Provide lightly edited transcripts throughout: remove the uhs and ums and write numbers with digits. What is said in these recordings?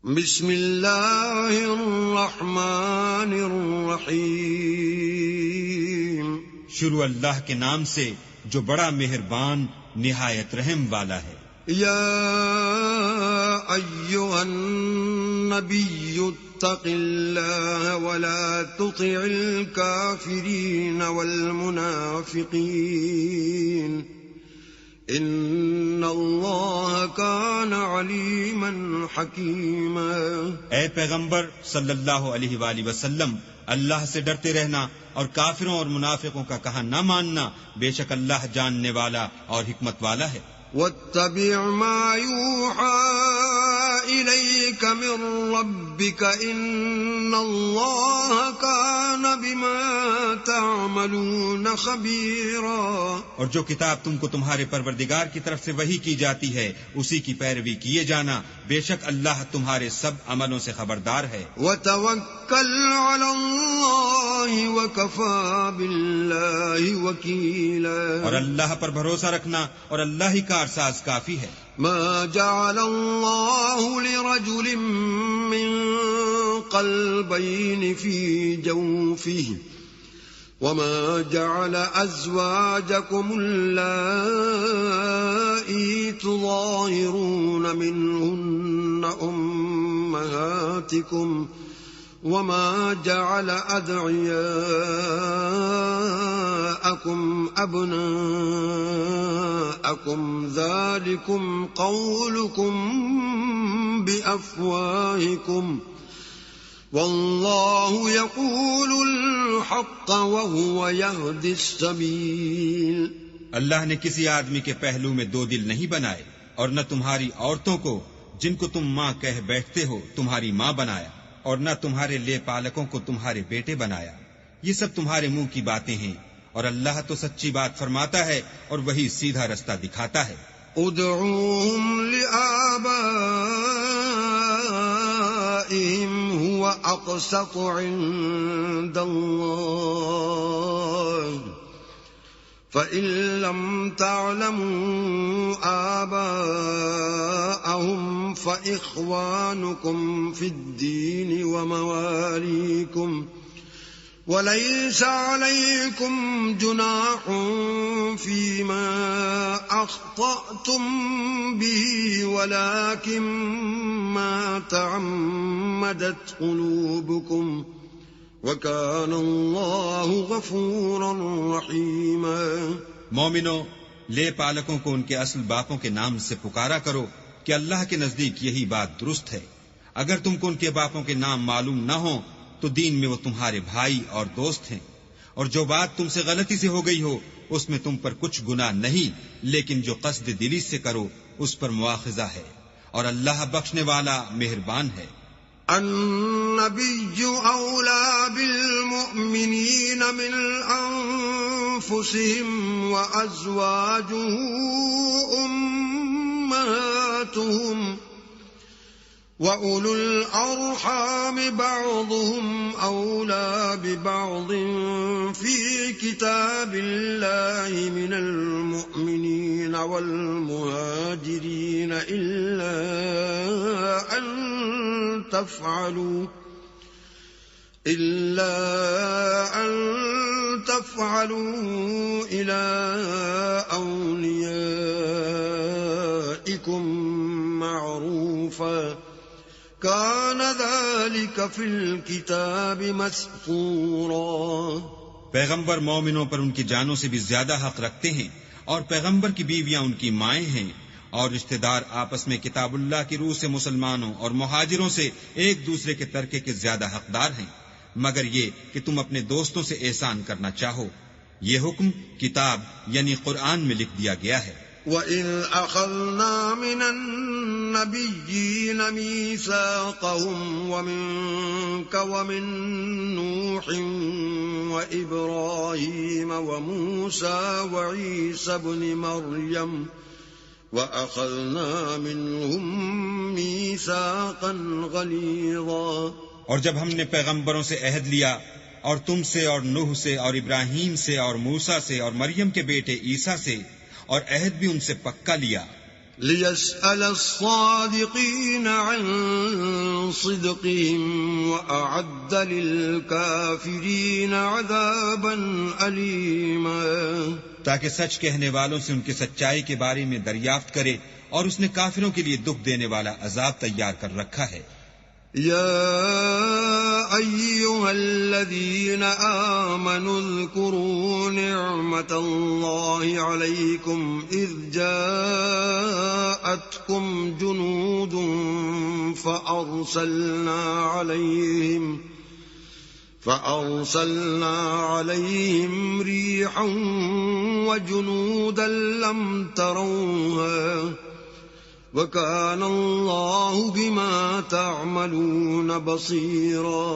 بسم اللہ الرحمن الرحیم. شروع اللہ کے نام سے جو بڑا مہربان نہایت رحم والا ہے. یا ایھا النبی اتق اللہ ولا تطع الکافرین والمنافقین ان اللہ کان علیما حکیما. اے پیغمبر صلی اللہ علیہ وآلہ وسلم، اللہ سے ڈرتے رہنا اور کافروں اور منافقوں کا کہا نہ ماننا، بے شک اللہ جاننے والا اور حکمت والا ہے. واتبع ما یوحى الیک من ربک ان اللہ کان بما تعملون خبیرا. اور جو کتاب تم کو تمہارے پروردگار کی طرف سے وحی کی جاتی ہے اسی کی پیروی کیے جانا، بے شک اللہ تمہارے سب عملوں سے خبردار ہے. وتوکل علی اللہ وکفی باللہ وکیلا. اور اللہ پر بھروسہ رکھنا اور اللہ ہی کارساز کافی ہے. ما جعل اللہ لرجل من قلبین فی جوفہ وما جعل ازواجکم اللائی تظاہرون منہن امہاتکم وما جعل ادعیاءکم ابناءکم ذالکم قولکم بافواہکم واللہ یقول الحق وہو یہدی السبیل. اللہ نے کسی آدمی کے پہلو میں دو دل نہیں بنائے، اور نہ تمہاری عورتوں کو جن کو تم ماں کہہ بیٹھتے ہو تمہاری ماں بنایا، اور نہ تمہارے لے پالکوں کو تمہارے بیٹے بنایا. یہ سب تمہارے منہ کی باتیں ہیں، اور اللہ تو سچی بات فرماتا ہے اور وہی سیدھا رستہ دکھاتا ہے. ادعوهم لآبائهم هو اقسط عند الله فإن لم تعلموا آباءهم فإخوانكم في الدين ومواليكم وليس عليكم جناح فيما أخطأتم به ولكن ما تعمدت قلوبكم وكان الله غفورا رحيما. مومنو، لے پالکوں کو ان کے اصل باپوں کے نام سے پکارا کرو کہ اللہ کے نزدیک یہی بات درست ہے. اگر تم کو ان کے باپوں کے نام معلوم نہ ہوں تو دین میں وہ تمہارے بھائی اور دوست ہیں، اور جو بات تم سے غلطی سے ہو گئی ہو اس میں تم پر کچھ گناہ نہیں، لیکن جو قصد دلی سے کرو اس پر مواخذہ ہے، اور اللہ بخشنے والا مہربان ہے. النبی اولا بالمؤمنین من انفسهم وازواجه امہاتهم وَأُولُو الْأَرْحَامِ بَعْضُهُمْ أَوْلَى بِبَعْضٍ فِي كِتَابِ اللَّهِ مِنَ الْمُؤْمِنِينَ وَالْمُهَاجِرِينَ إِلَّا أَن تَفْعَلُوا إِلَى أَوْلِيَائِكُمْ مَعْرُوفًا كان ذلك في الكتاب مسطورا. پیغمبر مومنوں پر ان کی جانوں سے بھی زیادہ حق رکھتے ہیں، اور پیغمبر کی بیویاں ان کی مائیں ہیں، اور رشتہ دار آپس میں کتاب اللہ کی روح سے مسلمانوں اور مہاجروں سے ایک دوسرے کے ترکے کے زیادہ حقدار ہیں، مگر یہ کہ تم اپنے دوستوں سے احسان کرنا چاہو. یہ حکم کتاب یعنی قرآن میں لکھ دیا گیا ہے. وَإِذْ أَخَذْنَا مِنَ النَّبِيِّينَ مِيثَاقَهُمْ وَمِنكَ وَمِن نُّوحٍ وَإِبْرَاهِيمَ وَمُوسَىٰ وَعِيسَى ابْنِ مَرْيَمَ وَأَخَذْنَا مِنْهُم مِّيثَاقًا غَلِيظًا. اور جب ہم نے پیغمبروں سے عہد لیا، اور تم سے اور نوح سے اور ابراہیم سے اور موسیٰ سے اور مریم کے بیٹے عیسیٰ سے، اور عہد بھی ان سے پکا لیا، ليسأل الصادقين عن صدقهم وأعد للكافرين عذابا أليما، تاکہ سچ کہنے والوں سے ان کی سچائی کے بارے میں دریافت کرے، اور اس نے کافروں کے لیے دکھ دینے والا عذاب تیار کر رکھا ہے۔ يا أيها الذين آمنوا اذكروا نعمة الله عليكم إذ جاءتكم جنود فأرسلنا عليهم ريحا وجنودا لم تروها وَكَانَ اللَّهُ بِمَا تَعْمَلُونَ بَصِيرًا۔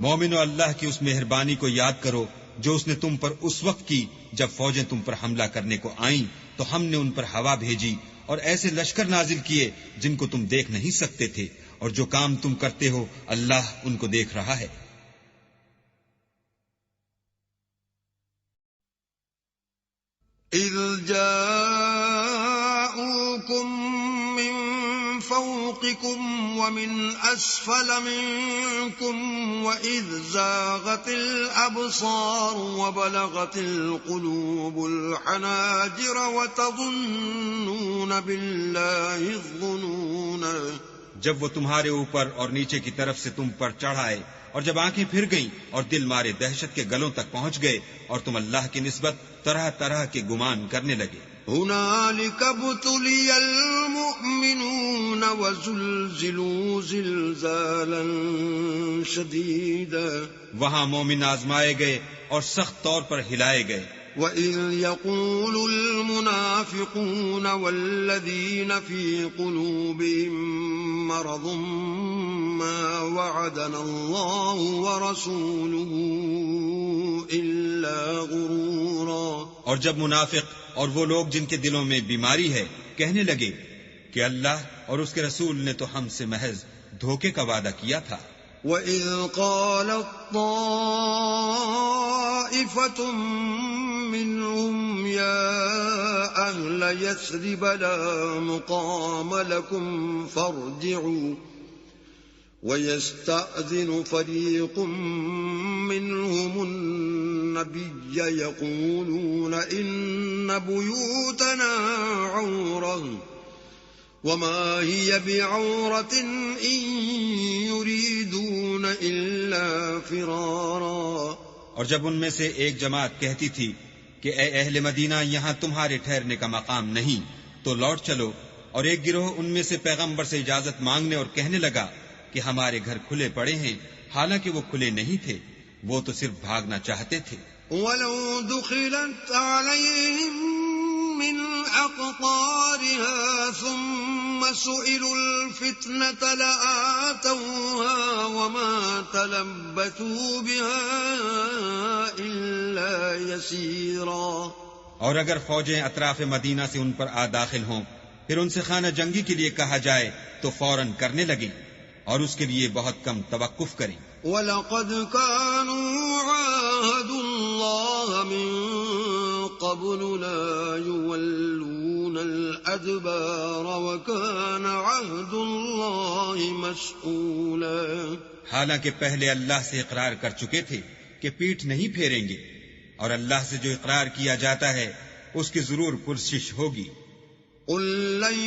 مومنو، اللہ کی اس مہربانی کو یاد کرو جو اس نے تم پر اس وقت کی جب فوجیں تم پر حملہ کرنے کو آئیں تو ہم نے ان پر ہوا بھیجی اور ایسے لشکر نازل کیے جن کو تم دیکھ نہیں سکتے تھے، اور جو کام تم کرتے ہو اللہ ان کو دیکھ رہا ہے۔ إِذْ جَاءُوكُم فوقكم ومن أسفل منكم وإذ زاغت الأبصار وبلغت القلوب الحناجر وتظنون بالله الظنون، جب وہ تمہارے اوپر اور نیچے کی طرف سے تم پر چڑھائے، اور جب آنکھیں پھر گئیں اور دل مارے دہشت کے گلوں تک پہنچ گئے، اور تم اللہ کی نسبت طرح طرح کے گمان کرنے لگے۔ هنالك ابتلي المؤمنون وزلزلوا زلزالا شديدا، وہاں مومن آزمائے گئے اور سخت طور پر ہلائے گئے۔ وَإِذْ يَقُولُ الْمُنَافِقُونَ وَالَّذِينَ فِي قُلُوبِهِم مَّرَضٌ مَّا وَعَدَنَا اللَّهُ وَرَسُولُهُ إِلَّا غُرُورًا، اور جب منافق اور وہ لوگ جن کے دلوں میں بیماری ہے کہنے لگے کہ اللہ اور اس کے رسول نے تو ہم سے محض دھوکے کا وعدہ کیا تھا۔ وَإِذْ قَالَت طَّائِفَةٌ مِّنْهُمْ يَا أَهْلَ يَثْرِبَ لَا مُقَامَ لَكُمْ فَارْجِعُوا وَيَسْتَأْذِنُ فَرِيقٌ مِّنْهُمُ النَّبِيَّ يَقُولُونَ إِنَّ بُيُوتَنَا عَوْرَةٌ وَمَا هِيَ بِعَوْرَةٍ إِن يُرِيدُونَ إِلَّا فِرَارًا، اور جب ان میں سے ایک جماعت کہتی تھی کہ اے اہل مدینہ، یہاں تمہارے ٹھہرنے کا مقام نہیں تو لوٹ چلو، اور ایک گروہ ان میں سے پیغمبر سے اجازت مانگنے اور کہنے لگا کہ ہمارے گھر کھلے پڑے ہیں، حالانکہ وہ کھلے نہیں تھے، وہ تو صرف بھاگنا چاہتے تھے۔ وَلَوْ دُخِلَتْ عَلَيْهِمْ مِنْ أَقْطَارِهَا ثُمَّ سُئِلُوا الْفِتْنَةَ لَآتَوْهَا وَمَا تَلَبَّثُوا بِهَا إِلَّا يَسِيرًا، اور اگر فوجیں اطراف مدینہ سے ان پر آ داخل ہوں، پھر ان سے خانہ جنگی کے لیے کہا جائے تو فوراً کرنے لگیں، اور اس کے لیے بہت کم توقف کریں۔ وَلَقَدْ كَانُوا عَاهَدُوا اللَّهَ مِن قَبْلُ لَا يُوَلُّونَ الْأَدْبَارَ وَكَانَ عَهْدُ اللَّهِ مَسْئُولًا، حالانکہ پہلے اللہ سے اقرار کر چکے تھے کہ پیٹھ نہیں پھیریں گے، اور اللہ سے جو اقرار کیا جاتا ہے اس کی ضرور پرسش ہوگی۔ قُل لَّن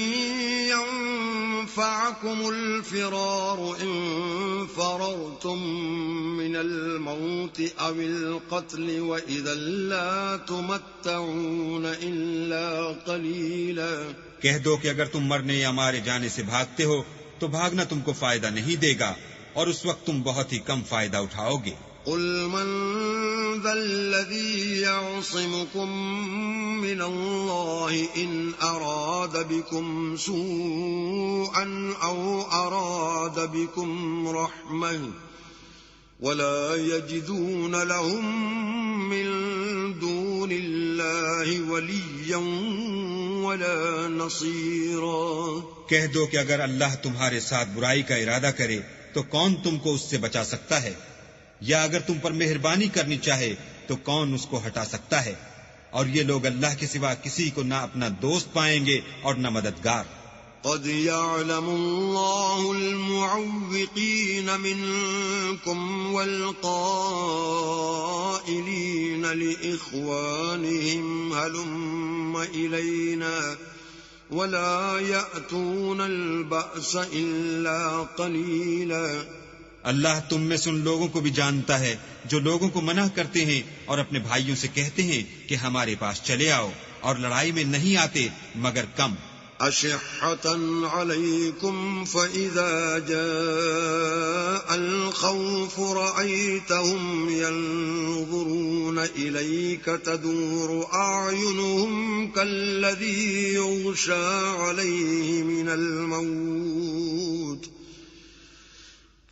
يَنفَعَكُمُ الْفِرَارُ إِن فَرَرْتُم مِّنَ الْمَوْتِ أَوِ الْقَتْلِ وَإِذًا لَّا تُمَتَّعُونَ إِلَّا قَلِيلًا، کہہ دو کہ اگر تم مرنے یا مارے جانے سے بھاگتے ہو تو بھاگنا تم کو فائدہ نہیں دے گا، اور اس وقت تم بہت ہی کم فائدہ اٹھاؤ گے۔ قُلْ مَنْ ذَا الَّذِي يَعْصِمُكُم مِّنَ اللَّهِ إِنْ أَرَادَ بِكُمْ سُوءًا أَوْ أَرَادَ بِكُمْ رَحْمَةً وَلَا يَجِدُونَ لَهُم مِّن دُونِ اللَّهِ وَلِيًّا وَلَا نَصِيرًا، کہہ دو کہ اگر اللہ تمہارے ساتھ برائی کا ارادہ کرے تو کون تم کو اس سے بچا سکتا ہے، یا اگر تم پر مہربانی کرنی چاہے تو کون اس کو ہٹا سکتا ہے، اور یہ لوگ اللہ کے سوا کسی کو نہ اپنا دوست پائیں گے اور نہ مددگار۔ قد يعلم الله المعوقين منكم والقائلين لإخوانهم هلم إلينا ولا يأتون البأس إلا قليلا. اللہ تم میں سے ان لوگوں کو بھی جانتا ہے جو لوگوں کو منع کرتے ہیں اور اپنے بھائیوں سے کہتے ہیں کہ ہمارے پاس چلے آؤ، اور لڑائی میں نہیں آتے مگر کم. أشحة عليكم فإذا جاء الخوف رأيتهم ينظرون إليك تدور أعينهم كالذي يغشى عليه من الموت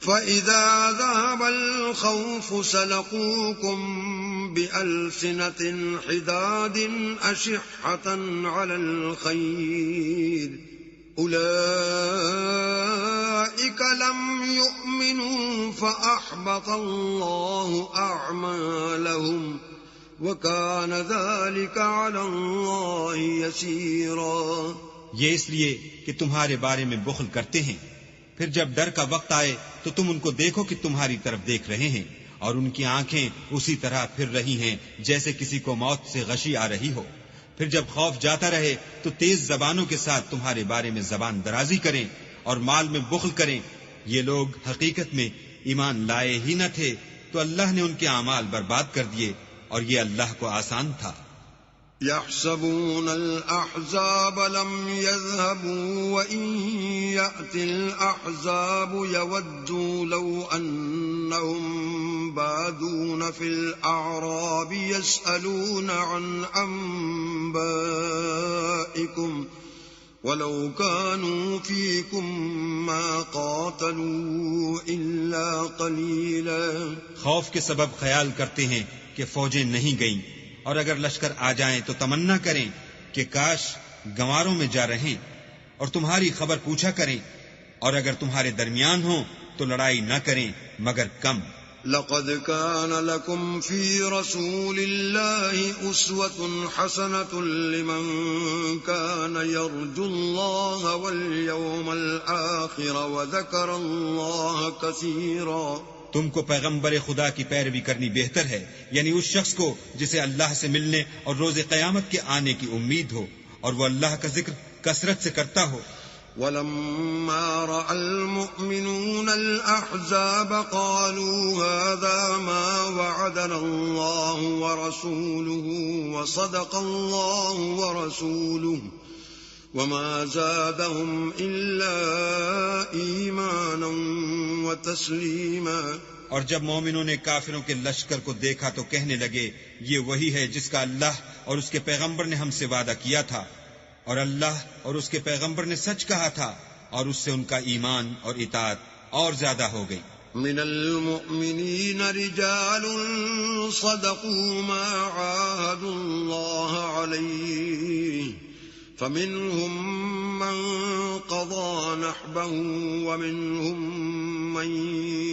فإذا ذهب الخوف سلقوكم بألسنة حداد أشحة على الخير أولئك لم يؤمنوا فأحبط الله أعمالهم وكان ذلك على الله يسيرا. یہ اس لیے کہ تمہارے بارے میں بخل کرتے ہیں، پھر جب ڈر کا وقت آئے تو تم ان کو دیکھو کہ تمہاری طرف دیکھ رہے ہیں، اور ان کی آنکھیں اسی طرح پھر رہی ہیں جیسے کسی کو موت سے غشی آ رہی ہو. پھر جب خوف جاتا رہے تو تیز زبانوں کے ساتھ تمہارے بارے میں زبان درازی کریں اور مال میں بخل کریں. یہ لوگ حقیقت میں ایمان لائے ہی نہ تھے، تو اللہ نے ان کے اعمال برباد کر دیے، اور یہ اللہ کو آسان تھا. يحسبون الأحزاب لم يذهبوا وإن يأتي الأحزاب يودوا لو أنهم بادون في الأعراب يسألون عن أنبائكم ولو كانوا فيكم ما قاتلوا إلا قليلا. خوف کے سبب خیال کرتے ہیں کہ فوجیں نہیں گئیں، اور اگر لشکر آ جائیں تو تمنا کریں کہ کاش گنواروں میں جا رہیں اور تمہاری خبر پوچھا کریں، اور اگر تمہارے درمیان ہوں تو لڑائی نہ کریں مگر کم. لقد كان لكم في رسول الله أسوة حسنة لمن كان يرجو الله واليوم الآخر وذكر الله كثيرا. تم کو پیغمبر خدا کی پیروی کرنی بہتر ہے، یعنی اس شخص کو جسے اللہ سے ملنے اور روز قیامت کے آنے کی امید ہو، اور وہ اللہ کا ذکر کثرت سے کرتا ہو. وَلَمَّا رَأَى الْمُؤْمِنُونَ الْأَحْزَابَ قَالُوا هَذَا مَا وَعَدَنَا اللَّهُ وَرَسُولُهُ وَصَدَقَ اللَّهُ وَرَسُولُهُ وَمَا زَادَهُمْ إِلَّا إِيمَانًا وَتَسْلِيمًا. اور جب مومنوں نے کافروں کے لشکر کو دیکھا تو کہنے لگے یہ وہی ہے جس کا اللہ اور اس کے پیغمبر نے ہم سے وعدہ کیا تھا، اور اللہ اور اس کے پیغمبر نے سچ کہا تھا، اور اس سے ان کا ایمان اور اطاعت اور زیادہ ہو گئی. من المؤمنین رجال صدقوا ما عاهدوا الله عليه فمنهم من قضى نحبه ومنهم من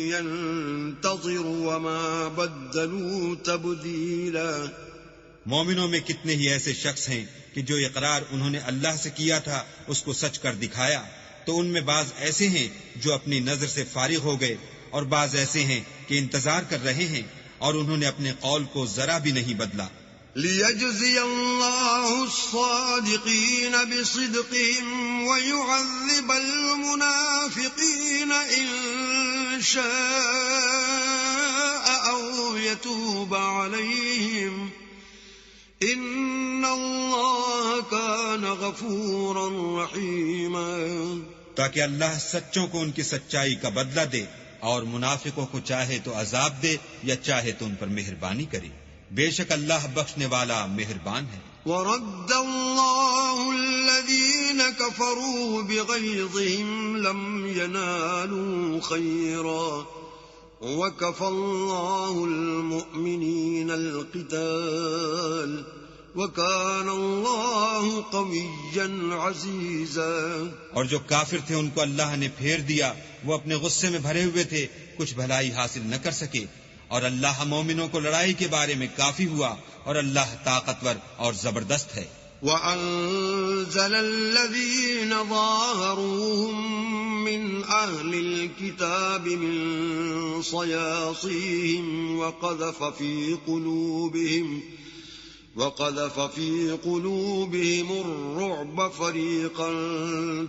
ينتظر وما بدلوا تبديلا. مومنوں میں کتنے ہی ایسے شخص ہیں کہ جو اقرار انہوں نے اللہ سے کیا تھا اس کو سچ کر دکھایا، تو ان میں بعض ایسے ہیں جو اپنی نظر سے فارغ ہو گئے، اور بعض ایسے ہیں کہ انتظار کر رہے ہیں اور انہوں نے اپنے قول کو ذرا بھی نہیں بدلا. لِيَجْزِيَ اللَّهُ الصَّادِقِينَ بِصِدْقِهِمْ وَيُعَذِّبَ الْمُنَافِقِينَ إِن شَاءَ أَوْ يَتُوبَ عَلَيْهِمْ إِنَّ اللَّهَ كَانَ غَفُورًا رَحِيمًا. تاکہ اللہ سچوں کو ان کی سچائی کا بدلہ دے، اور منافقوں کو چاہے تو عذاب دے یا چاہے تو ان پر مہربانی کرے. بے شک اللہ بخشنے والا مہربان ہے. وَرَدَّ اللَّهُ الَّذِينَ كَفَرُوا بِغَيْظِهِمْ لَمْ يَنَالُوا خَيْرًا وَكَفَى اللَّهُ الْمُؤْمِنِينَ الْقِتَالَ وَكَانَ اللَّهُ قَوِيًّا عَزِيزًا. اور جو کافر تھے ان کو اللہ نے پھیر دیا، وہ اپنے غصے میں بھرے ہوئے تھے، کچھ بھلائی حاصل نہ کر سکے، اور اللہ مومنوں کو لڑائی کے بارے میں کافی ہوا، اور اللہ طاقتور اور زبردست ہے. وأنزل الذين ظاهروهم من أهل الكتاب من صياصيهم وقذف في قلوبهم الرعب فريقا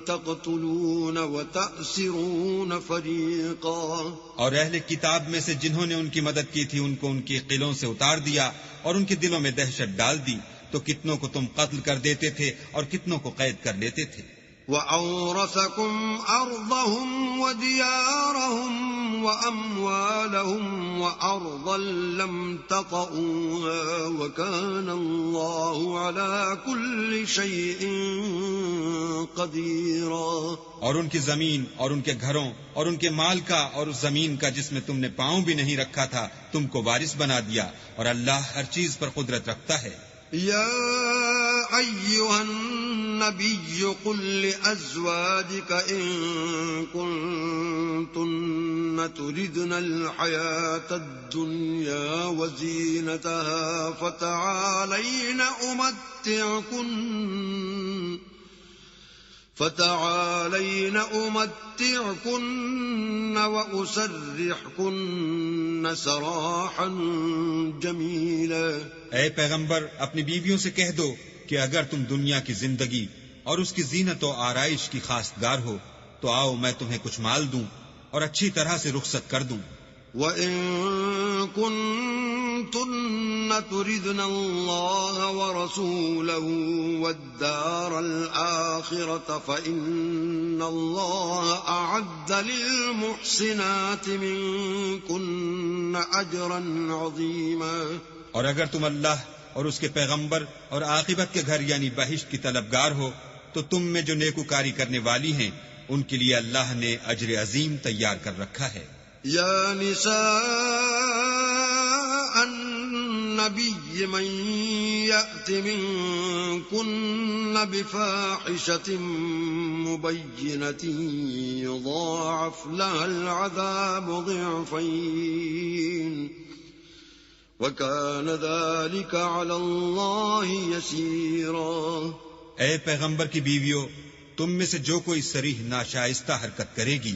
تقتلون وتأسرون فريقا. اور اہل کتاب میں سے جنہوں نے ان کی مدد کی تھی ان کو ان کے قلعوں سے اتار دیا اور ان کے دلوں میں دہشت ڈال دی، تو کتنوں کو تم قتل کر دیتے تھے اور کتنوں کو قید کر لیتے تھے. وَأَوْرَثَكُمْ أَرْضَهُمْ وَدِيَارَهُمْ وَأَمْوَالَهُمْ وَأَرْضًا لَّمْ تَطَئُوهَا وَكَانَ اللَّهُ عَلَى كُلِّ شَيْءٍ قَدِيرًا. اور ان کی زمین اور ان کے گھروں اور ان کے مال کا اور اس زمین کا جس میں تم نے پاؤں بھی نہیں رکھا تھا تم کو وارث بنا دیا، اور اللہ ہر چیز پر قدرت رکھتا ہے. يا أيها النبي قل لأزواجك إن كنتن تردن الحياة الدنيا وزينتها فتعالين أمتعكن وأسرحكن سراحا جميلا. اے پیغمبر اپنی بیویوں سے کہہ دو کہ اگر تم دنیا کی زندگی اور اس کی زینت و آرائش کی خواستگار ہو تو آؤ میں تمہیں کچھ مال دوں اور اچھی طرح سے رخصت کر دوں. وَإِن كُنتُنَّ تُرِدْنَ اللَّهَ وَرَسُولَهُ وَالدَّارَ الْآخِرَةَ فَإِنَّ اللَّهَ أَعَدَّ لِلْمُحْسِنَاتِ مِنكُنَّ أَجْرًا عَظِيمًا. اور اگر تم اللہ اور اس کے پیغمبر اور عاقبت کے گھر یعنی بہشت کی طلبگار ہو تو تم میں جو نیکوکاری کرنے والی ہیں ان کے لیے اللہ نے اجر عظیم تیار کر رکھا ہے. یا نساء النبی من یأت منکن بفاحشة مبینة یضاعف لها العذاب ضعفین وَكَانَ ذَلِكَ عَلَى اللَّهِ يَسِيرًا. اے پیغمبر کی بیویوں، تم میں سے جو کوئی صریح ناشائستہ حرکت کرے گی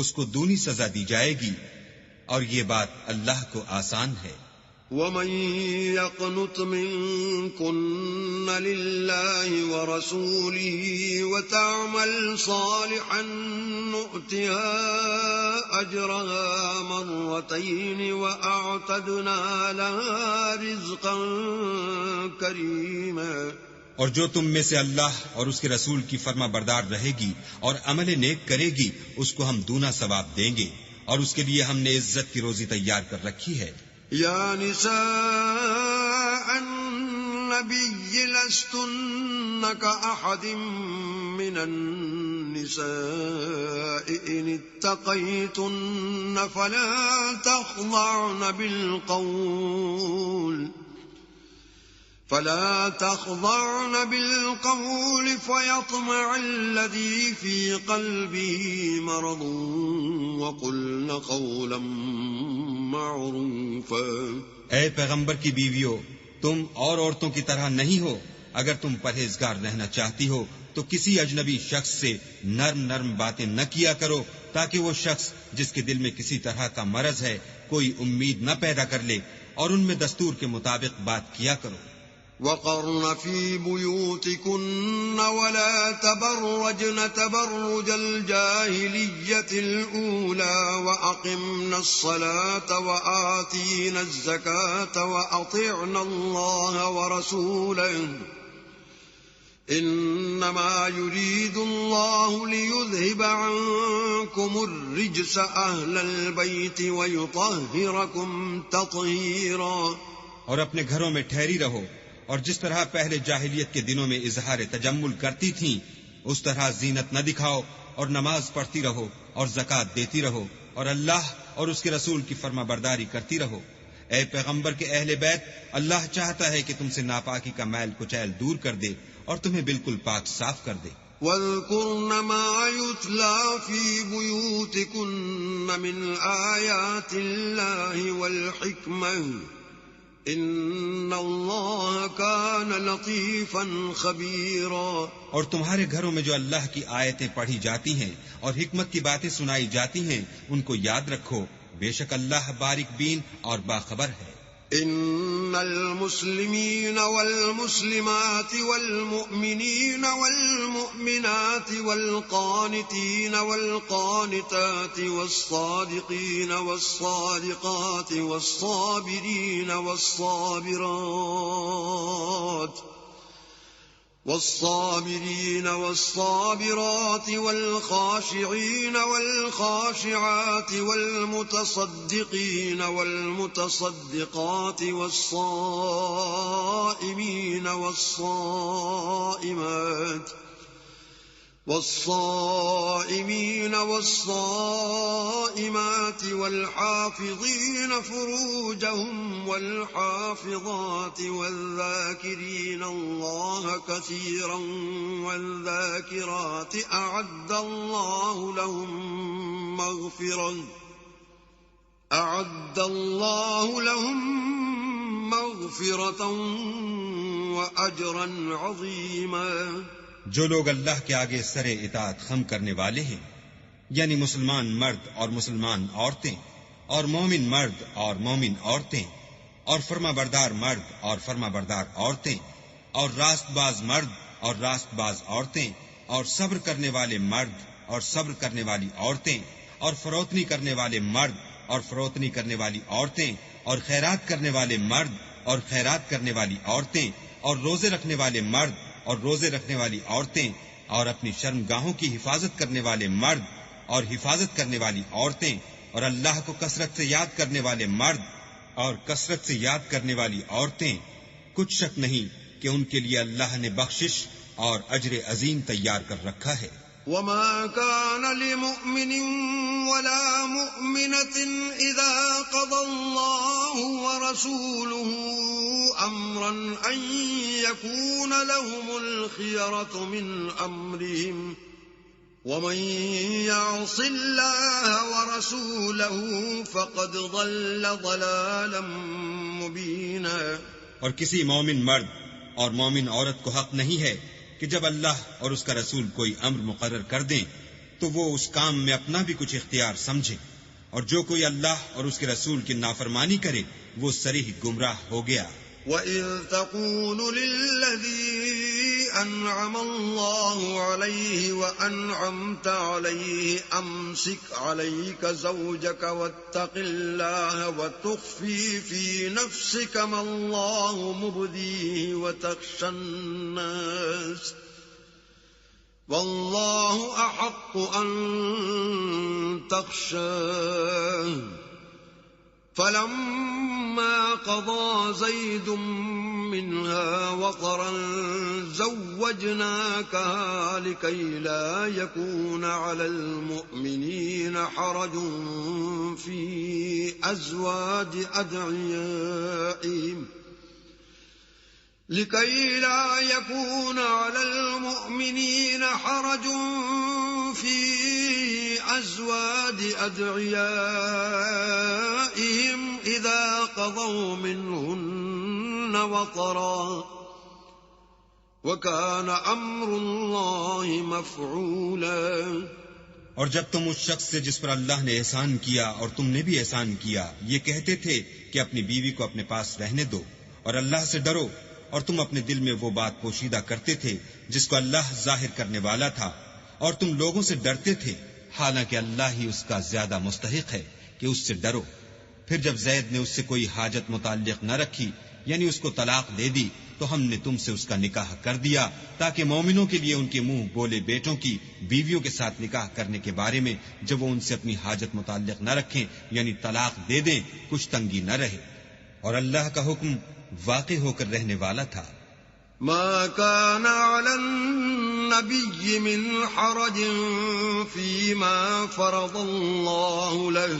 اس کو دونی سزا دی جائے گی، اور یہ بات اللہ کو آسان ہے. وَمَن يَقْنُتْ مِنكُنَّ لِلَّهِ وَرَسُولِهِ وَتَعْمَلْ صَالِحًا نُؤْتِهَا أَجْرَهَا مَرَّتَيْنِ وَأَعْتَدْنَا لَهَا رِزْقًا كَرِيمًا. اور جو تم میں سے اللہ اور اس کے رسول کی فرما بردار رہے گی اور عمل نیک کرے گی اس کو ہم دونا ثواب دیں گے، اور اس کے لیے ہم نے عزت کی روزی تیار کر رکھی ہے. یا نساء النبی لستن کأحد من النساء ان اتقیتن فلا تخضعن بالقول فيطمع الذي في قلبه مرض وقلن قولا معروفا. اے پیغمبر کی بیویوں، تم اور عورتوں کی طرح نہیں ہو. اگر تم پرہیزگار رہنا چاہتی ہو تو کسی اجنبی شخص سے نرم نرم باتیں نہ کیا کرو تاکہ وہ شخص جس کے دل میں کسی طرح کا مرض ہے کوئی امید نہ پیدا کر لے، اور ان میں دستور کے مطابق بات کیا کرو. وَقَرْنَ فِي بُيُوتِكُنَّ وَلَا تَبَرَّجْنَ تَبَرُّجَ الْجَاهِلِيَّةِ الْأُولَى وَأَقِمْنَ الصَّلَاةَ وَآتِينَ الزَّكَاةَ وَأَطِعْنَ اللَّهَ وَرَسُولَهُ إِنَّمَا يُرِيدُ اللَّهُ لِيُذْهِبَ عَنكُمُ الرِّجْسَ أَهْلَ الْبَيْتِ وَيُطَهِّرَكُمْ تَطْهِيرًا. اور اپنے گھروں میں ٹھہری رہو، اور جس طرح پہلے جاہلیت کے دنوں میں اظہار تجمل کرتی تھیں اس طرح زینت نہ دکھاؤ، اور نماز پڑھتی رہو اور زکوٰۃ دیتی رہو، اور اللہ اور اس کے رسول کی فرما برداری کرتی رہو. اے پیغمبر کے اہل بیت، اللہ چاہتا ہے کہ تم سے ناپاکی کا میل کچیل دور کر دے اور تمہیں بالکل پاک صاف کر دے. وَاذْكُرْنَ مَا يُتْلَى فِي بُيُوتِكُنَّ مِنْ آيَاتِ اللَّهِ وَالْحِكْمَةِ إن الله كان لطيفا خبيرا. اور تمہارے گھروں میں جو اللہ کی آیتیں پڑھی جاتی ہیں اور حکمت کی باتیں سنائی جاتی ہیں ان کو یاد رکھو، بے شک اللہ باریک بین اور باخبر ہے. إن المسلمين والمسلمات والمؤمنين والمؤمنات والقانتين والقانتات والصادقين والصادقات والصابرين والصابرات والخاشعين والخاشعات والمتصدقين والمتصدقات والصائمين والصائمات والحافظين فروجهم والحافظات والذاكرين الله كثيرا والذاكرات أعد الله لهم مغفرة وأجرا عظيما. جو لوگ اللہ کے آگے سر اطاعت خم کرنے والے ہیں، یعنی مسلمان مرد اور مسلمان عورتیں، اور مومن مرد اور مومن عورتیں، اور فرما بردار مرد اور فرما بردار عورتیں، اور راست باز مرد اور راست باز عورتیں، اور صبر کرنے والے مرد اور صبر کرنے والی عورتیں، اور فروتنی کرنے والے مرد اور فروتنی کرنے والی عورتیں، اور خیرات کرنے والے مرد اور خیرات کرنے والی عورتیں، اور روزے رکھنے والے مرد اور روزے رکھنے والی عورتیں، اور اپنی شرمگاہوں کی حفاظت کرنے والے مرد اور حفاظت کرنے والی عورتیں، اور اللہ کو کثرت سے یاد کرنے والے مرد اور کثرت سے یاد کرنے والی عورتیں. کچھ شک نہیں کہ ان کے لیے اللہ نے بخشش اور اجر عظیم تیار کر رکھا ہے. وما كان لمؤمن ولا مؤمنة إذا قضى الله ورسوله أمرا أن يكون لهم الخيرة من أمرهم ومن يعص الله ورسوله فقد ضل ضلالا مبينا. اور کسی مومن مرد اور مومن عورت کو حق نہیں ہے کہ جب اللہ اور اس کا رسول کوئی امر مقرر کر دیں تو وہ اس کام میں اپنا بھی کچھ اختیار سمجھے، اور جو کوئی اللہ اور اس کے رسول کی نافرمانی کرے وہ صریح گمراہ ہو گیا. وَإِذْ تَقُولُ لِلَّذِي أَنْعَمَ اللَّهُ عَلَيْهِ وَأَنْعَمْتَ عَلَيْهِ أَمْسِكْ عَلَيْكَ زَوْجَكَ وَاتَّقِ اللَّهَ وَتُخْفِي فِي نَفْسِكَ مَا اللَّهُ مُبْدِيهِ وَتَخْشَى النَّاسَ وَاللَّهُ أَحَقُّ أَن تَخْشَاهُ. فلما قضى زيد منها وطرا زوجناكها لكي لا يكون على المؤمنين حرج في أزواج أدعيائهم لكي لا يكون على المؤمنين حرج في أزواج أدعيائهم إذا قضوا منهن وطرا وكان أمر الله مفعولا. اور جب تم اس شخص سے جس پر اللہ نے احسان کیا اور تم نے بھی احسان کیا یہ کہتے تھے کہ اپنی بیوی کو اپنے پاس رہنے دو اور اللہ سے ڈرو، اور تم اپنے دل میں وہ بات پوشیدہ کرتے تھے جس کو اللہ ظاہر کرنے والا تھا، اور تم لوگوں سے ڈرتے تھے، حالانکہ اللہ ہی اس کا زیادہ مستحق ہے کہ اس سے ڈرو. پھر جب زید نے اس سے کوئی حاجت متعلق نہ رکھی، یعنی اس کو طلاق دے دی، تو ہم نے تم سے اس کا نکاح کر دیا تاکہ مومنوں کے لیے ان کے منہ بولے بیٹوں کی بیویوں کے ساتھ نکاح کرنے کے بارے میں جب وہ ان سے اپنی حاجت متعلق نہ رکھیں یعنی طلاق دے دیں کچھ تنگی نہ رہے. اور اللہ کا حکم واقع ہو کر رہنے والا تھا. ما كان على النبي من حرج فيما فرض الله له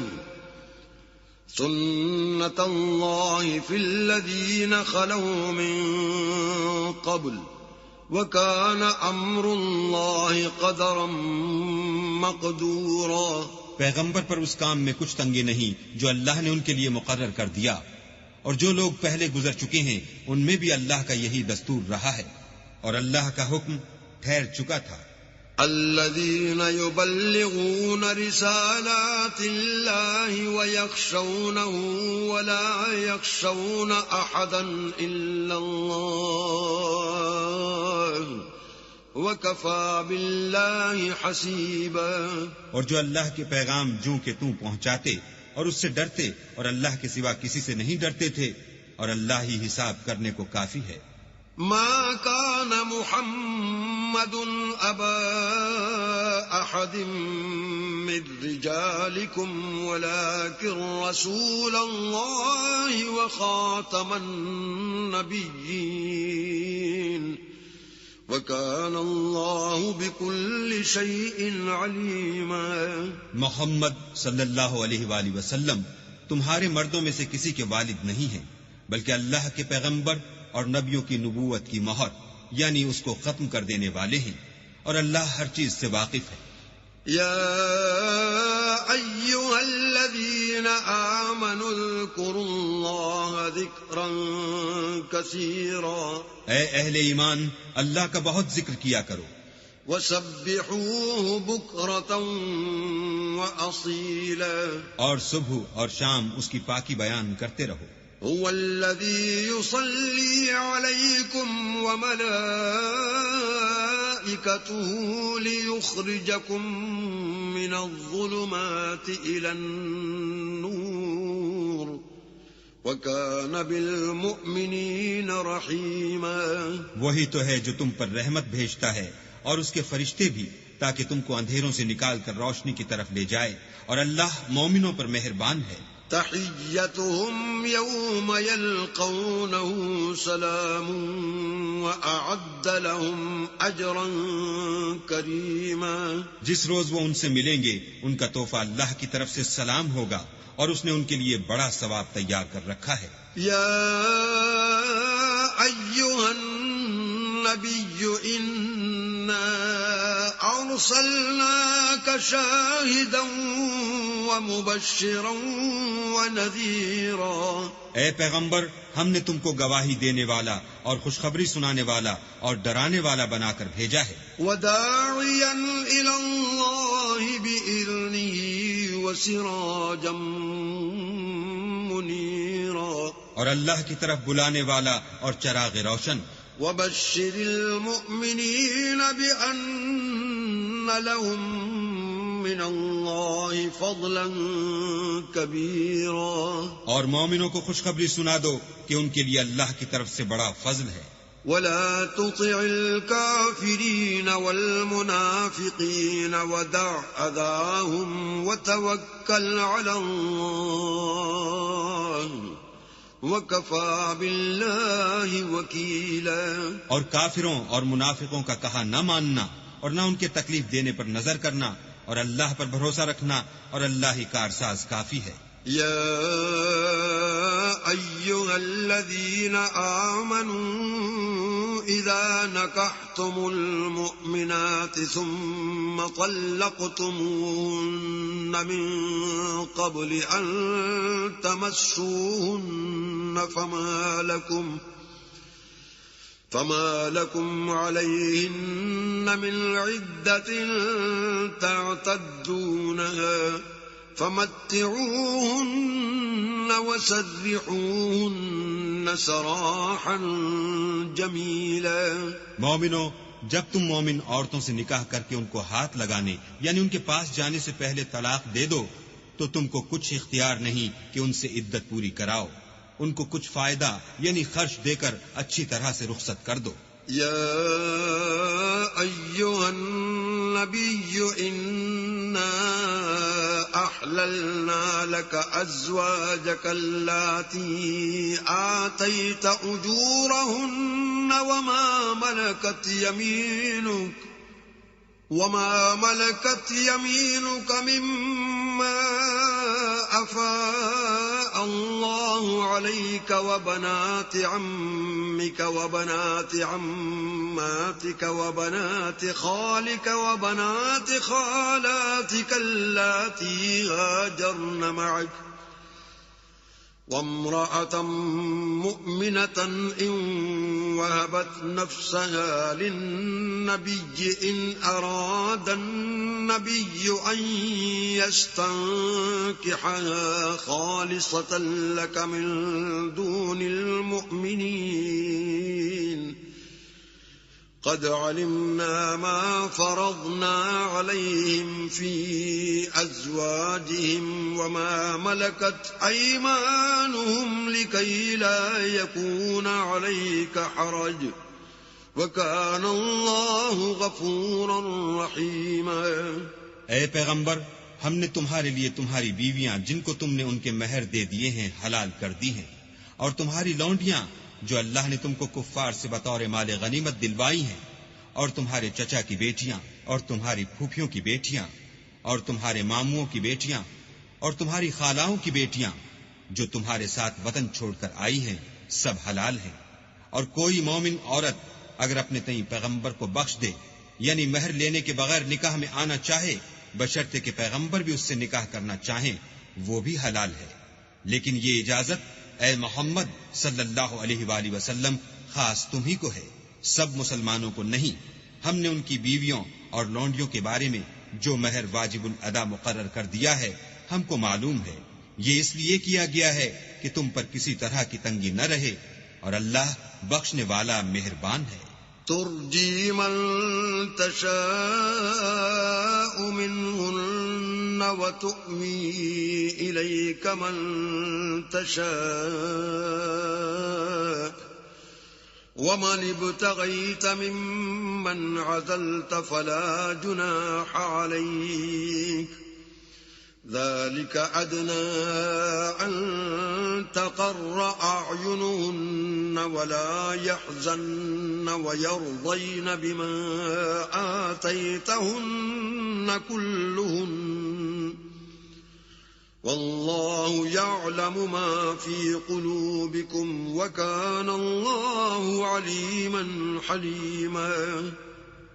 سنة الله في الذين خلوا من قبل وكان أمر الله قدرا مقدورا. پیغمبر پر اس کام میں کچھ تنگی نہیں جو اللہ نے ان کے لیے مقرر کر دیا، اور جو لوگ پہلے گزر چکے ہیں ان میں بھی اللہ کا یہی دستور رہا ہے، اور اللہ کا حکم ٹھہر چکا تھا۔ الذين يبلغون رسالات الله ويخشونه ولا يخشون أحدا إلا الله وكفى بالله حسيبا۔ اور جو اللہ کے پیغام جوں کہ توں پہنچاتے اور اس سے ڈرتے اور اللہ کے سوا کسی سے نہیں ڈرتے تھے، اور اللہ ہی حساب کرنے کو کافی ہے۔ ما كان محمد أبا أحد من رجالكم ولكن رسول الله وخاتم النبيين وكان الله بكل شيء عليما۔ محمد صلی اللہ علیہ وآلہ وسلم تمہارے مردوں میں سے کسی کے والد نہیں ہیں، بلکہ اللہ کے پیغمبر اور نبیوں کی نبوت کی مہر یعنی اس کو ختم کر دینے والے ہیں، اور اللہ ہر چیز سے واقف ہے۔ يا أيها الذين آمنوا اذكروا الله ذكرا كثيرا، اے اہل ایمان اللہ کا بہت ذکر کیا کرو، وسبحوه بكرة وأصيلا، اور صبح اور شام اس کی پاکی بیان کرتے رہو۔ هو الذي يصلي عليكم وملائكته ليخرجكم من الظلمات إلى النور وكان بالمؤمنين رحيما۔ وہی تو ہے جو تم پر رحمت بھیجتا ہے اور اس کے فرشتے بھی، تاکہ تم کو اندھیروں سے نکال کر روشنی کی طرف لے جائے، اور اللہ مومنوں پر مہربان ہے۔ تحيتهم يوم يلقونه سلام وأعد لهم أجرا كريما۔ جس روز وہ ان سے ملیں گے ان کا تحفہ اللہ کی طرف سے سلام ہوگا، اور اس نے ان کے لیے بڑا ثواب تیار کر رکھا ہے۔ يا أيها النبي إنا أرسلناك شاهدا ومبشرا ونذيرا۔ اے پیغمبر ہم نے تم کو گواہی دینے والا اور خوشخبری سنانے والا اور ڈرانے والا بنا کر بھیجا ہے، وداعيا إلى الله بإذنه وسراجا منيرا، اور اللہ کی طرف بلانے والا اور چراغ روشن۔ وبشر المؤمنين بأن لهم من الله فضلا كبيرا، اور مومنوں کو خوشخبری سنا دو کہ ان کے لیے اللہ کی طرف سے بڑا فضل ہے۔ ولا تطع الكافرين والمنافقين ودع أذاهم وتوكل على الله وَكَفَى بِاللَّهِ وَكِيلًا۔ اور کافروں اور منافقوں کا کہا نہ ماننا اور نہ ان کے تکلیف دینے پر نظر کرنا، اور اللہ پر بھروسہ رکھنا، اور اللہ ہی کارساز کافی ہے۔ يا أيها الذين آمنوا إذا نكحتم المؤمنات ثم طلقتموهن من قبل أن تمسوهن فما لكم عليهن من عدة تعتدونها فمتعوهن وسرحوهن سراحا جميلا۔ مومنو جب تم مومن عورتوں سے نکاح کر کے ان کو ہاتھ لگانے یعنی ان کے پاس جانے سے پہلے طلاق دے دو تو تم کو کچھ اختیار نہیں کہ ان سے عدت پوری کراؤ، ان کو کچھ فائدہ یعنی خرچ دے کر اچھی طرح سے رخصت کر دو۔ يا أيها النبي إنا أحللنا لك أزواجك اللاتي آتيت أجورهن وما ملكت يمينك مما أفاء الله عليك وبنات عمك وبنات عماتك وبنات خالك وبنات خالاتك اللاتي هاجرن معك وامرأة مؤمنة إن وهبت نفسها للنبي إن أراد النبي أن يستنكحها خالصة لك من دون المؤمنين قد علمنا ما فرضنا عليهم في أزواجهم وما ملكت أيمانهم لكي لا يكون عليك حرج وكان الله غفورا رحيما. اے پیغمبر، ہم نے تمہارے لیے تمہاری بیویاں جن کو تم نے ان کے مہر دے دیے ہیں حلال کر دی ہیں، اور تمہاری لونڈیاں جو اللہ نے تم کو کفار سے بطور مال غنیمت دلوائی ہیں، اور تمہارے چچا کی بیٹیاں، اور تمہاری پھوپھیوں کی بیٹیاں، اور تمہارے ماموں کی بیٹیاں، اور تمہاری خالاؤں کی بیٹیاں جو تمہارے ساتھ وطن چھوڑ کر آئی ہیں، سب حلال ہیں. اور کوئی مومن عورت اگر اپنے تئیں پیغمبر کو بخش دے، یعنی مہر لینے کے بغیر نکاح میں آنا چاہے، بشرطے کہ پیغمبر بھی اس سے نکاح کرنا چاہیں، وہ بھی حلال ہے. لیکن یہ اجازت اے محمد صلی اللہ علیہ وآلہ وسلم خاص تمہیں کو ہے، سب مسلمانوں کو نہیں. ہم نے ان کی بیویوں اور لونڈیوں کے بارے میں جو مہر واجب الادا مقرر کر دیا ہے ہم کو معلوم ہے. یہ اس لیے کیا گیا ہے کہ تم پر کسی طرح کی تنگی نہ رہے، اور اللہ بخشنے والا مہربان ہے. ترجی من تشاء منهن وتؤوي إليك من تشاء ومن ابتغيت ممن عزلت فلا جناح عليك ذلك أدنى أن تقر أعينهن ولا يحزن ويرضين بما آتيتهن كلهن والله يعلم ما في قلوبكم وكان الله عليما حليما.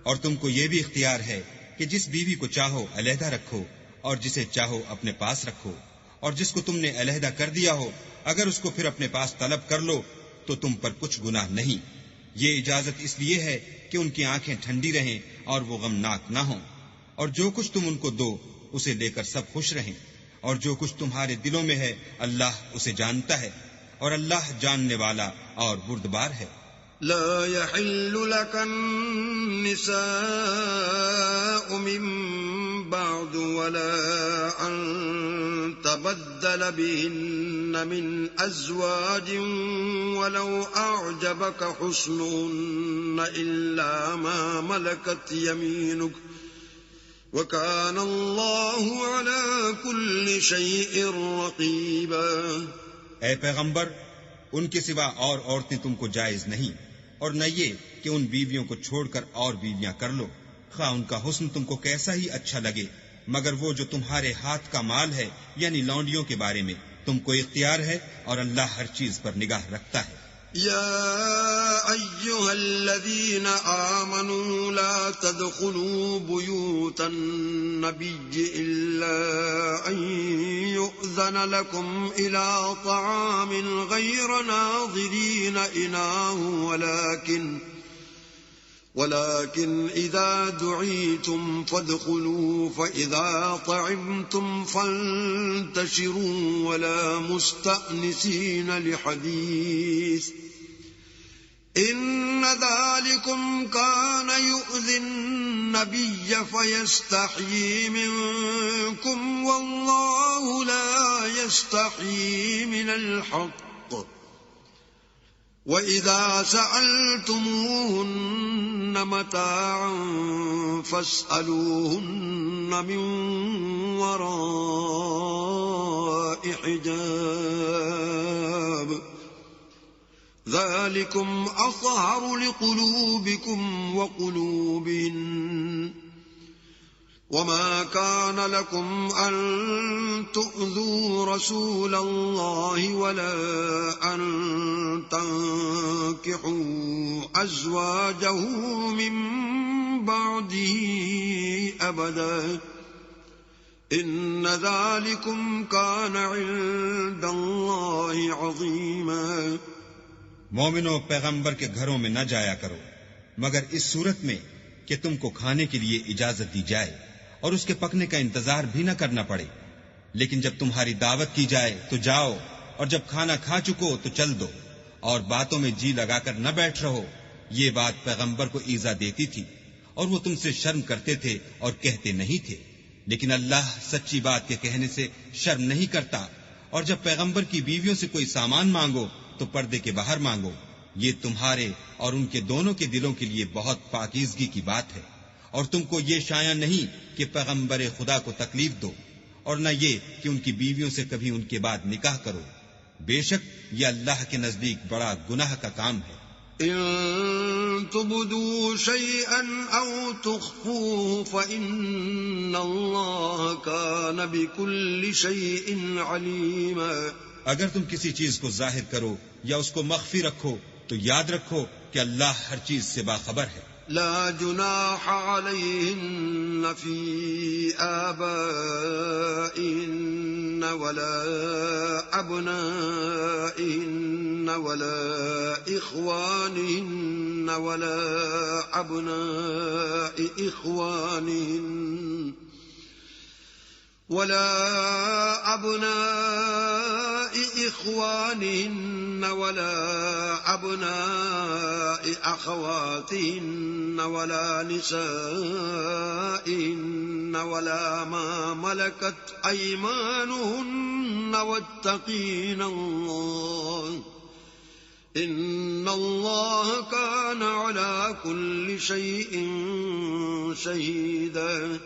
اور تم کو یہ بھی اختیار ہے کہ جس بیوی کو چاہو علیحدہ رکھو اور جسے چاہو اپنے پاس رکھو، اور جس کو تم نے علیحدہ کر دیا ہو اگر اس کو پھر اپنے پاس طلب کر لو تو تم پر کچھ گناہ نہیں. یہ اجازت اس لیے ہے کہ ان کی آنکھیں ٹھنڈی رہیں اور وہ غمناک نہ ہوں، اور جو کچھ تم ان کو دو اسے لے کر سب خوش رہیں، اور جو کچھ تمہارے دلوں میں ہے اللہ اسے جانتا ہے، اور اللہ جاننے والا اور بردبار ہے. لا يحل لك النساء من بعد ولا أن تبدل بهن من أزواج ولو أعجبك حسنهن إلا ما ملكت يمينك وكان الله على كل شيء رقيبا. اے پیغمبر، ان کے سوا اور عورتیں تم کو جائز نہیں، اور نہ یہ کہ ان بیویوں کو چھوڑ کر اور بیویاں کر لو، خواہ ان کا حسن تم کو کیسا ہی اچھا لگے، مگر وہ جو تمہارے ہاتھ کا مال ہے یعنی لونڈیوں کے بارے میں تم کو اختیار ہے، اور اللہ ہر چیز پر نگاہ رکھتا ہے. يا أيها الذين آمنوا لا تدخلوا بيوت النبي إلا أن يؤذن لكم إلى طعام غير ناظرين إناه ولكن إذا دعيتم فادخلوا فإذا طعمتم فانتشروا ولا مستأنسين لحديث إن ذلكم كان يؤذي النبي فيستحيي منكم والله لا يستحيي من الحق وَإِذَا سَأَلْتُمُوهُنَّ مَتَاعًا فَاسْأَلُوهُنَّ مِنْ وَرَاءِ حِجَابٍ ذَلِكُمْ أَطْهَرُ لِقُلُوبِكُمْ وَقُلُوبِهِنَّ وما كان لكم أن تؤذوا رسول الله ولا أن تنكحوا أزواجه من بعده أبدا إن ذلكم كان عند الله عظيما. مومنو، پیغمبر کے گھروں میں نہ جایا کرو مگر اس صورت میں کہ تم کو کھانے کے لیے اجازت دی جائے اور اس کے پکنے کا انتظار بھی نہ کرنا پڑے، لیکن جب تمہاری دعوت کی جائے تو جاؤ، اور جب کھانا کھا چکو تو چل دو، اور باتوں میں جی لگا کر نہ بیٹھ رہو. یہ بات پیغمبر کو ایذا دیتی تھی اور وہ تم سے شرم کرتے تھے اور کہتے نہیں تھے، لیکن اللہ سچی بات کے کہنے سے شرم نہیں کرتا. اور جب پیغمبر کی بیویوں سے کوئی سامان مانگو تو پردے کے باہر مانگو، یہ تمہارے اور ان کے دونوں کے دلوں کے لیے بہت پاکیزگی کی بات ہے. اور تم کو یہ شایع نہیں کہ پیغمبر خدا کو تکلیف دو، اور نہ یہ کہ ان کی بیویوں سے کبھی ان کے بعد نکاح کرو. بے شک یہ اللہ کے نزدیک بڑا گناہ کا کام ہے. إن تبدوا شيئا أو تخفوه فإن الله كان بكل شيء عليما. اگر تم کسی چیز کو ظاہر کرو یا اس کو مخفی رکھو تو یاد رکھو کہ اللہ ہر چیز سے باخبر ہے. لا جناح عليهن في آبائهن ولا أبنائهن ولا إخوانهن ولا أبناء إخوانهن ولا أبناء إخوانهن ولا أبناء أخواتهن ولا نسائهن ولا ما ملكت أيمانهن واتقين الله إن الله كان على كل شيء شهيدا.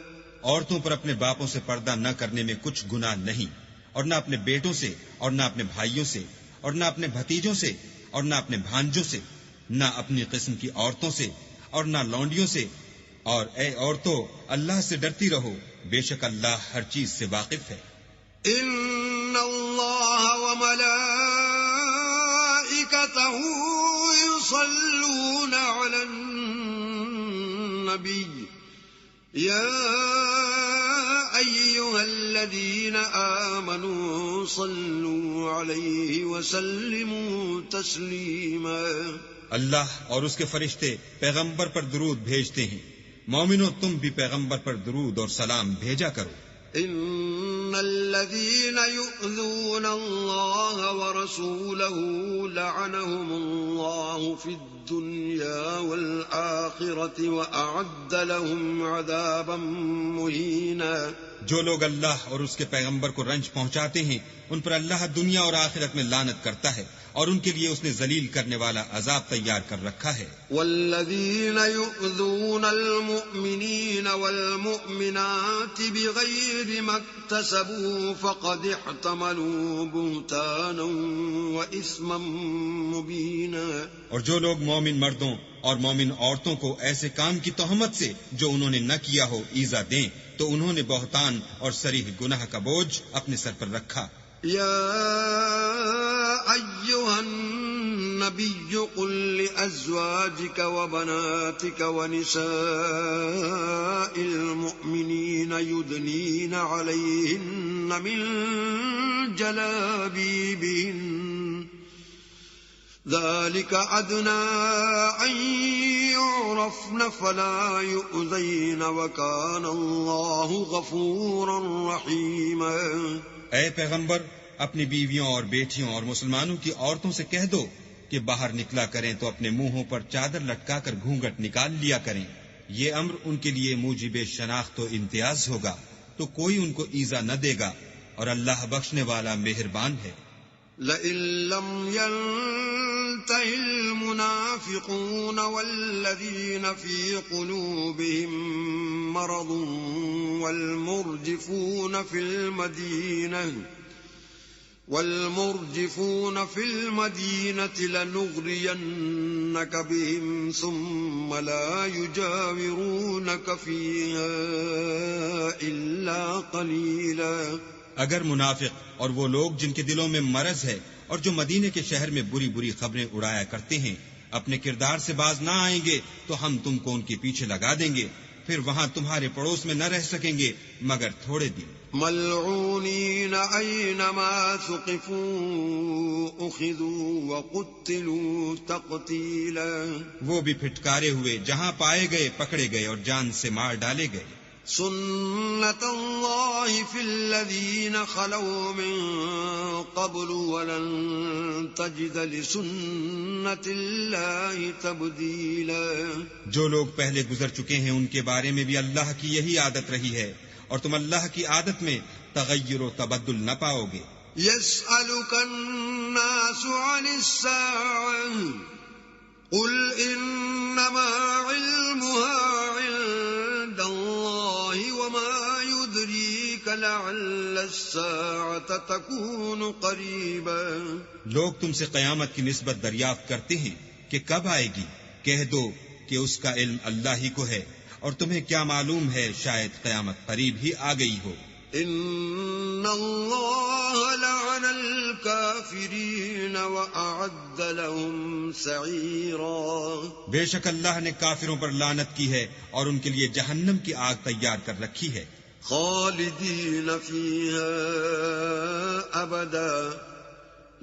عورتوں پر اپنے باپوں سے پردہ نہ کرنے میں کچھ گناہ نہیں، اور نہ اپنے بیٹوں سے اور نہ اپنے بھائیوں سے اور نہ اپنے بھتیجوں سے اور نہ اپنے بھانجوں سے، نہ اپنی قسم کی عورتوں سے اور نہ لونڈیوں سے. اور اے عورتوں، اللہ سے ڈرتی رہو، بے شک اللہ ہر چیز سے واقف ہے. ان اللہ وملائکته يصلون علی النبی يا أيها الذين آمنوا صلوا عليه وسلموا تسليما. اللہ اور اس کے فرشتے پیغمبر پر درود بھیجتے ہیں، مومنو تم بھی پیغمبر پر درود اور سلام بھیجا کرو. ان الذين يؤذون الله ورسوله لعنهم الله في الدنيا والآخرة وأعد لهم عذابا مهينا. جو لوگ اللہ اور اس کے پیغمبر کو رنج پہنچاتے ہیں ان پر اللہ دنیا اور آخرت میں لعنت کرتا ہے، اور ان کے لیے اس نے ذلیل کرنے والا عذاب تیار کر رکھا ہے. والذین یؤذون المؤمنین والمؤمنات بغیر ما اکتسبوا فقد احتملوا بہتانا واثما مبینا. اور جو لوگ مومن مردوں اور مومن عورتوں کو ایسے کام کی تہمت سے جو انہوں نے نہ کیا ہو ایذا دیں تو انہوں نے بہتان اور صریح گناہ کا بوجھ اپنے سر پر رکھا. یا ایھا النبی قل لأزواجک وبناتک ونساء المؤمنین یدنین علیہن من جلابیبہن ذلك أدنى أن يعرفن فلا يؤذين وكان الله غفورا رحيما. اے پیغمبر، اپنی بیویوں اور بیٹیوں اور مسلمانوں کی عورتوں سے کہہ دو کہ باہر نکلا کریں تو اپنے منہوں پر چادر لٹکا کر گھونگھٹ نکال لیا کریں. یہ امر ان کے لیے موجب شناخت و امتیاز ہوگا تو کوئی ان کو ایذا نہ دے گا، اور اللہ بخشنے والا مہربان ہے. لئن لم ينته المنافقون والذين في قلوبهم مرض والمرجفون في المدينة لنغرينك بهم ثم لا يجاورونك فيها إلا قليلا. اگر منافق اور وہ لوگ جن کے دلوں میں مرض ہے اور جو مدینے کے شہر میں بری بری خبریں اڑایا کرتے ہیں اپنے کردار سے باز نہ آئیں گے تو ہم تم کو ان کے پیچھے لگا دیں گے، پھر وہاں تمہارے پڑوس میں نہ رہ سکیں گے مگر تھوڑے دن. ملعونين أينما ثقفوا أخذوا وقتلوا تقتيلا وہ بھی پھٹکارے ہوئے جہاں پائے گئے پکڑے گئے اور جان سے مار ڈالے گئے. سنة الله في الذين خلوا من قبل ولن تجد لسنة الله تبديلا. جو لوگ پہلے گزر چکے ہیں ان کے بارے میں بھی اللہ کی یہی عادت رہی ہے اور تم اللہ کی عادت میں تغیر و تبدل نہ پاؤ گے. يسألك الناس عن الساعة قل إنما علمها عند الله وما يدريك لعل الساعة تكون قريبا. لوگ تم سے قیامت کی نسبت دریافت کرتے ہیں کہ کب آئے گی. کہہ دو کہ اس کا علم اللہ ہی کو ہے اور تمہیں کیا معلوم ہے شاید قیامت قریب ہی آ گئی ہو. ان اللہ لعن الکافرین وأعد لهم سعیرا. بے شک اللہ نے کافروں پر لعنت کی ہے اور ان کے لیے جہنم کی آگ تیار کر رکھی ہے. خالدین فیہا ابدا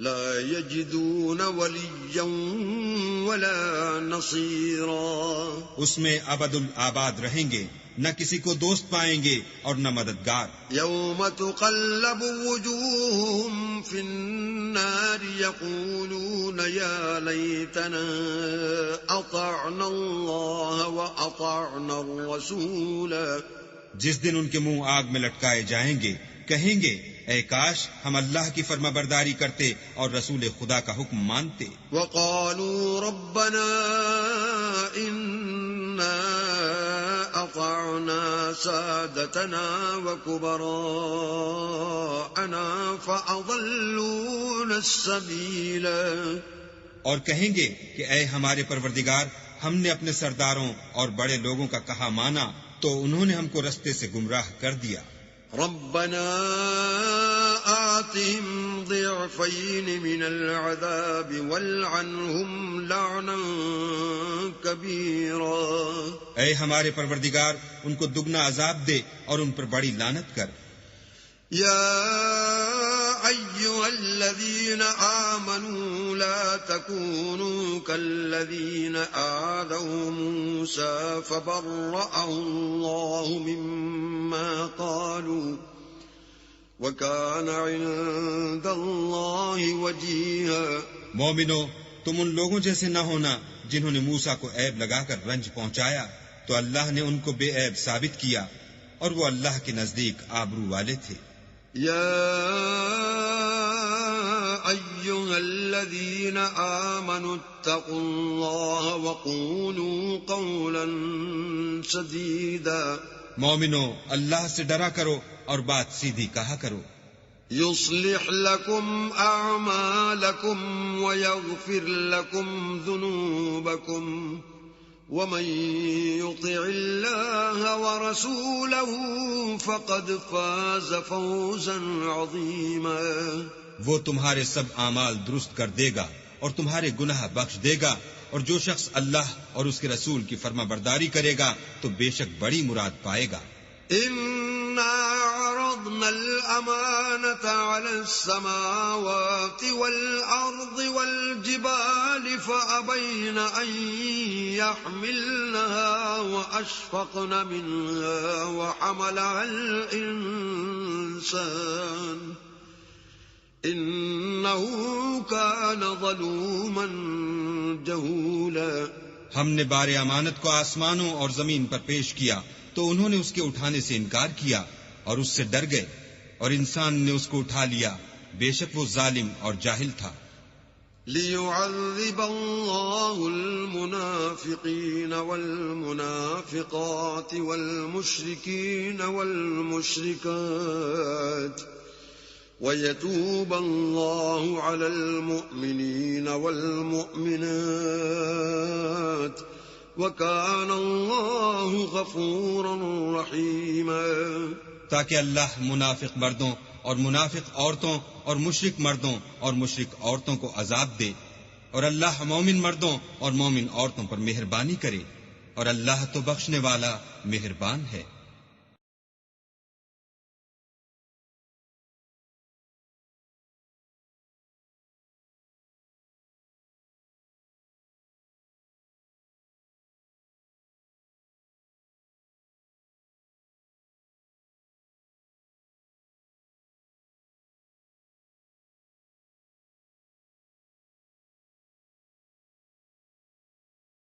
لا یجدون ولیا ولا نصیرا. اس میں ابد الآباد رہیں گے، نہ کسی کو دوست پائیں گے اور نہ مددگار. یوم تقلب وجوہہم فی النار یقولون یا لیتنا اطعنا اللہ واطعنا الرسول. جس دن ان کے منہ آگ میں لٹکائے جائیں گے کہیں گے اے کاش ہم اللہ کی فرما برداری کرتے اور رسول خدا کا حکم مانتے. وقالوا ربنا اننا اطعنا سادتنا وكبراءنا فاضلونا السبيل. اور کہیں گے کہ اے ہمارے پروردگار ہم نے اپنے سرداروں اور بڑے لوگوں کا کہا مانا تو انہوں نے ہم کو رستے سے گمراہ کر دیا. ربنا آتهم ضعفين من العذاب والعنهم لعنا كبيرا. اے ہمارے پروردگار ان کو دگنا عذاب دے اور ان پر بڑی لعنت کر. يا أيها الذين آمنوا لا تكونوا كالذين آذوا موسى فبرأه الله مما قالوا وكان عند الله وجيها. مومنو تم ان لوگوں جیسے نہ ہونا جنہوں نے موسیٰ کو عیب لگا کر رنج پہنچایا تو اللہ نے ان کو بے عیب ثابت کیا اور وہ اللہ کے نزدیک آبرو والے تھے. يا أيها الذين آمنوا اتقوا الله وقولوا قولا سديدا. مومنو اللہ سے ڈرا کرو اور بات سیدھی کہا کرو. يصلح لكم أعمالكم ويغفر لكم ذنوبكم ومن يطع الله ورسوله فقد فاز فوزا عظيما. وہ تمہارے سب اعمال درست کر دے گا اور تمہارے گناہ بخش دے گا اور جو شخص اللہ اور اس کے رسول کی فرما برداری کرے گا تو بے شک بڑی مراد پائے گا. إنا عرضنا الأمانة على السماوات والأرض والجبال فأبين أن يحملنها وأشفقن منها وحملها الإنسان إنه كان ظلوما جهولا. ہم نے بار امانت کو آسمانوں اور زمین پر پیش کیا تو انہوں نے اس کے اٹھانے سے انکار کیا اور اس سے ڈر گئے اور انسان نے اس کو اٹھا لیا بے شک وہ ظالم اور جاہل تھا. لِيُعَذِّبَ اللَّهُ الْمُنَافِقِينَ وَالْمُنَافِقَاتِ وَالْمُشْرِكِينَ وَالْمُشْرِكَاتِ وَيَتُوبَ اللَّهُ عَلَى الْمُؤْمِنِينَ وَالْمُؤْمِنَاتِ وَكَانَ اللَّهُ غَفُورًا رَحِيمًا. تاکہ اللہ منافق مردوں اور منافق عورتوں اور مشرک مردوں اور مشرک عورتوں کو عذاب دے اور اللہ مومن مردوں اور مومن عورتوں پر مہربانی کرے اور اللہ تو بخشنے والا مہربان ہے.